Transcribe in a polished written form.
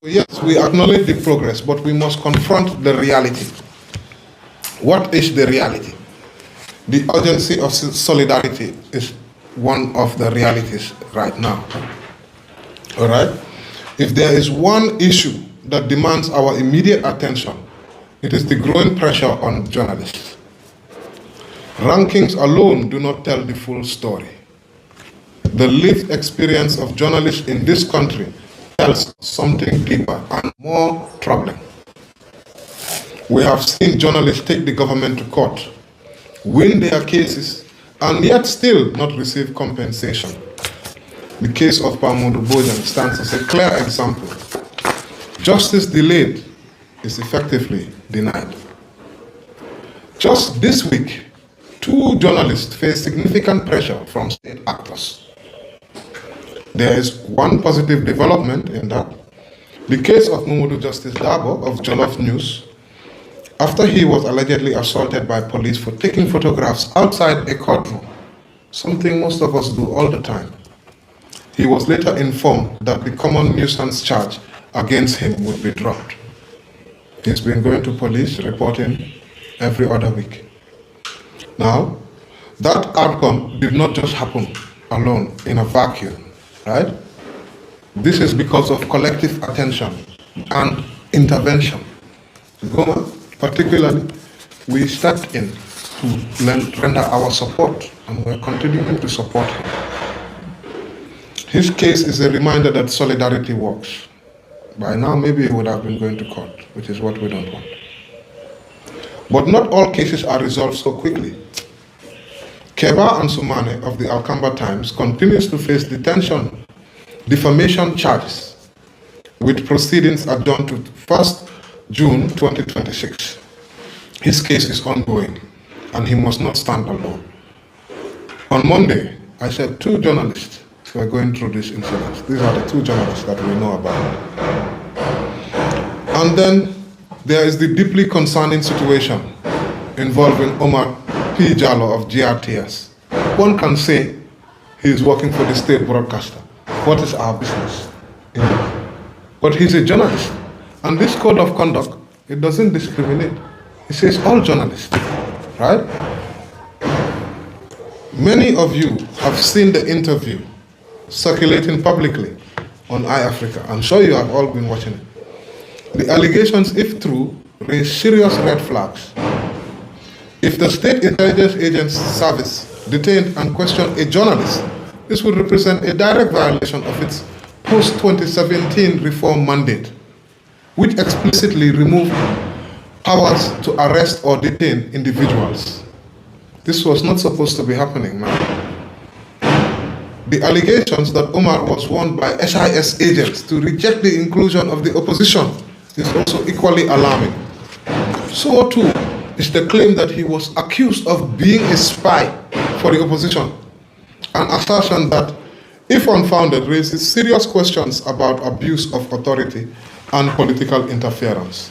Yes, we acknowledge the progress, but we must confront the reality. What is the reality? The urgency of solidarity is one of the realities right now. All right? If there is one issue that demands our immediate attention, it is the growing pressure on journalists. Rankings alone do not tell the full story. The lived experience of journalists in this country tells something deeper and more troubling. We have seen journalists take the government to court, win their cases, and yet still not receive compensation. The case of Pamudu Bojan stands as a clear example. Justice delayed is effectively denied. Just this week, 2 journalists face significant pressure from state actors. There is one positive development in that. The case of Mamadou Justice Dabo of Jollof News, after he was allegedly assaulted by police for taking photographs outside a courtroom, something most of us do all the time. He was later informed that the common nuisance charge against him would be dropped. He's been going to police, reporting every other week. Now, that outcome did not just happen alone in a vacuum, right? This is because of collective attention and intervention. GOMA, particularly, we stepped in to render our support, and we're continuing to support him. His case is a reminder that solidarity works. By now, maybe he would have been going to court, which is what we don't want. But not all cases are resolved so quickly. Keba and Sumane of the Alkamba Times continues to face detention, defamation charges, with proceedings adjourned to 1st June 2026. His case is ongoing, and he must not stand alone. On Monday, I said 2 journalists were going through this incident. These are the 2 journalists that we know about. And then there is the deeply concerning situation involving Omar P. Jallo of GRTS. One can say he is working for the state broadcaster. What is our business? But he's a journalist. And this code of conduct, it doesn't discriminate. It says all journalists, right? Many of you have seen the interview circulating publicly on iAfrica. I'm sure you have all been watching it. The allegations, if true, raise serious red flags. If the State Intelligence Agency Service detained and questioned a journalist, this would represent a direct violation of its post-2017 reform mandate, which explicitly removed powers to arrest or detain individuals. This was not supposed to be happening, man. The allegations that Omar was warned by SIS agents to reject the inclusion of the opposition is also equally alarming. So too is the claim that he was accused of being a spy for the opposition, an assertion that, if unfounded, raises serious questions about abuse of authority and political interference.